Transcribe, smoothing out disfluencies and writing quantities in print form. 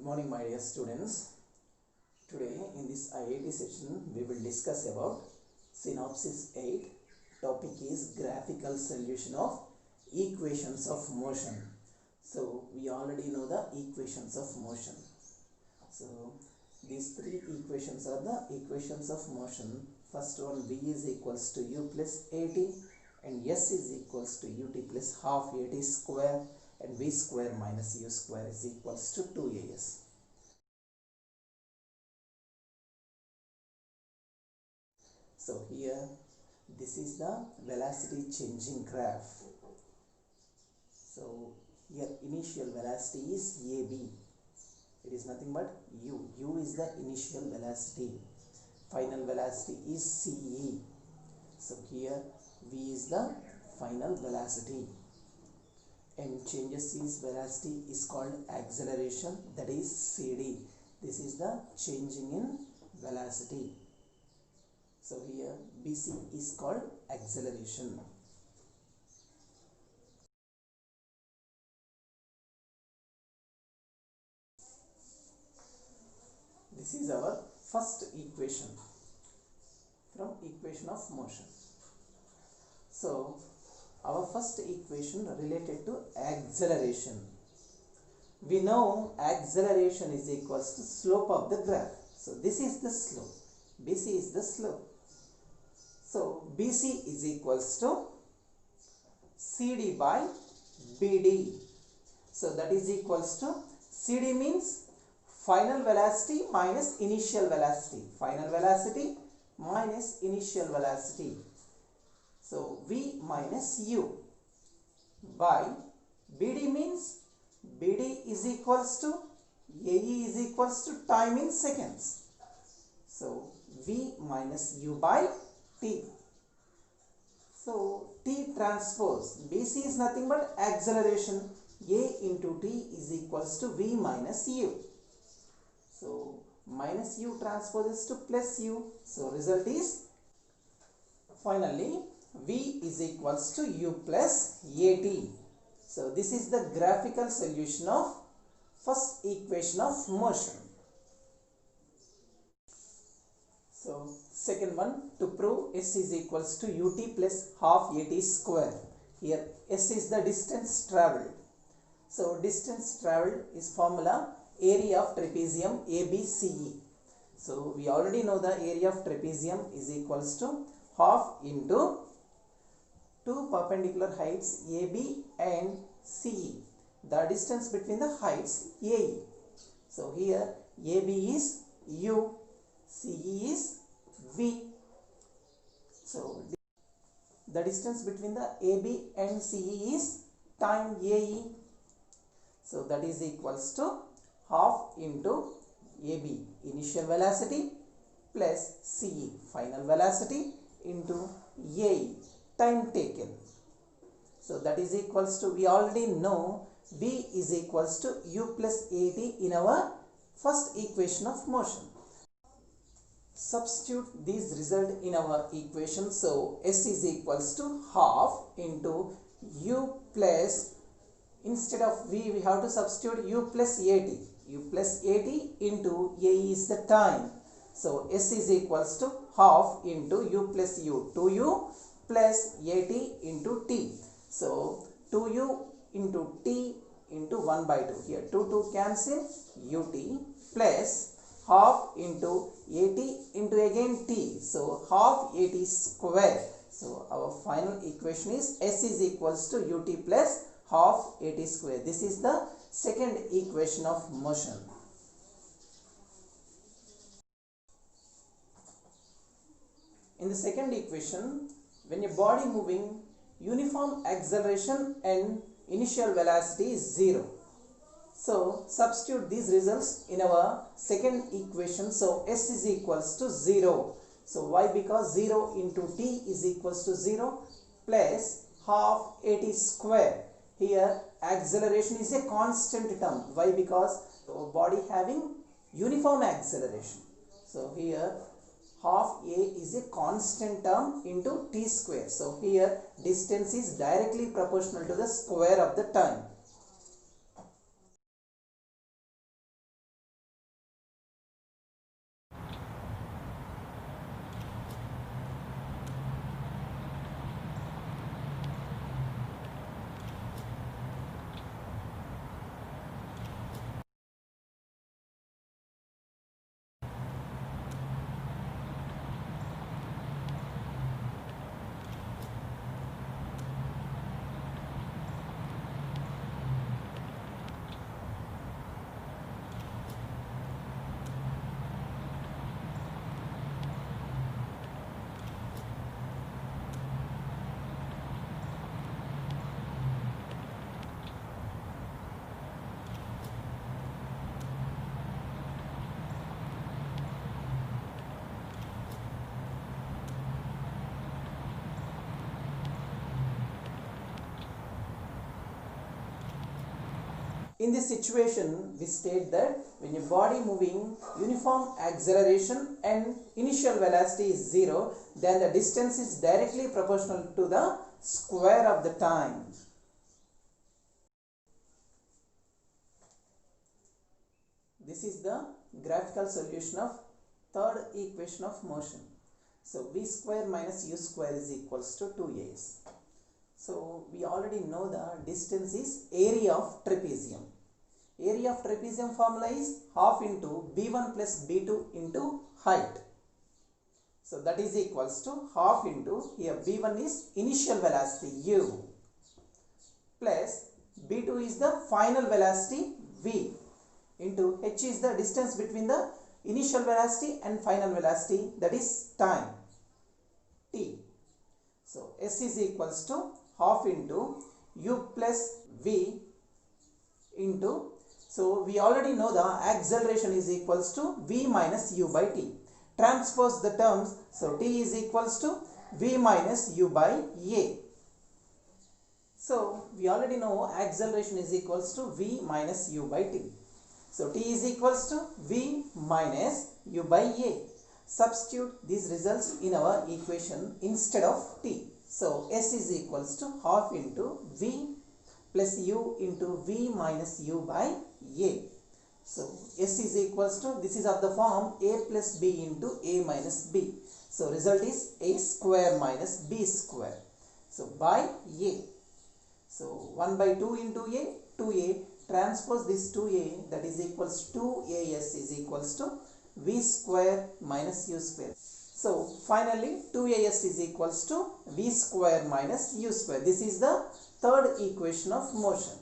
morning, my dear students. Today in this IIT session we will discuss about synopsis 8. Topic is graphical solution of equations of motion. So we already know the equations of motion. So these three equations are the equations of motion. First one, v is equals to u plus at, and s is equals to ut plus half at square, and v square minus u square is equals to 2as. So here this is the velocity changing graph. So here initial velocity is ab, it is nothing but u is the initial velocity, final velocity is ce. So here v is the final velocity, and changes is velocity is called acceleration, that is cd. This is the changing in velocity. So here bc is called acceleration. This is our first equation from equation of motion. So our first equation related to acceleration. We know acceleration is equals to slope of the graph. So this is the slope, BC is the slope. So BC is equals to CD by BD. So that is equals to CD means final velocity minus initial velocity. Final velocity minus initial velocity. So V minus U by BD means BD is equals to AE is equals to time in seconds. So V minus U by T. So T transpose, BC is nothing but acceleration, A into T is equals to V minus U. So minus U transposes to plus U. So result is finally V is equals to U plus AT. So this is the graphical solution of first equation of motion. So second one, to prove S is equals to ut plus half at square. Here S is the distance travelled. So distance travelled is formula area of trapezium ABCE. So we already know the area of trapezium is equals to half into two perpendicular heights AB and CE. The distance between the heights AE. So here AB is U, CE is V. So the distance between the AB and CE is time AE. So that is equals to half into AB initial velocity plus CE final velocity into AE time taken. So that is equals to, we already know V is equals to U plus AT in our first equation of motion. Substitute these result in our equation. So S is equals to half into U plus, instead of V we have to substitute U plus AT. U plus AT into AE is the time. So S is equals to half into U plus U, 2U plus AT into T. So 2U into T into 1 by 2. Here 2 cancel, UT plus half into AT into again T. So half AT square. So our final equation is S is equals to UT plus half AT square. This is the second equation of motion. In the second equation, when a body moving, uniform acceleration and initial velocity is 0. So substitute these results in our second equation. So S is equals to 0. So why? Because 0 into T is equals to 0 plus half AT square. Here acceleration is a constant term. Why? Because body having uniform acceleration. So here half A is a constant term into T square. So here distance is directly proportional to the square of the time. In this situation, we state that when a body moving uniform acceleration and initial velocity is 0, then the distance is directly proportional to the square of the time. This is the graphical solution of third equation of motion. So v square minus u square is equals to 2as. So we already know the distance is area of trapezium. Area of trapezium formula is half into b1 plus b2 into height. So that is equals to half into, here b1 is initial velocity u plus b2 is the final velocity v into h is the distance between the initial velocity and final velocity, that is time t. So s is equals to half into u plus v into, so we already know the acceleration is equals to v minus u by t. Transpose the terms, so t is equals to v minus u by a. So we already know acceleration is equals to v minus u by t. So t is equals to v minus u by a. Substitute these results in our equation instead of t. So s is equals to half into v plus u into v minus u by a. So s is equals to, this is of the form a plus b into a minus b. So result is a square minus b square. So by a. So 1 by 2 into a, 2a. Transpose this 2a, that is equals to 2as is equals to v square minus u square. So finally 2as is equals to v square minus u square. This is the third equation of motion.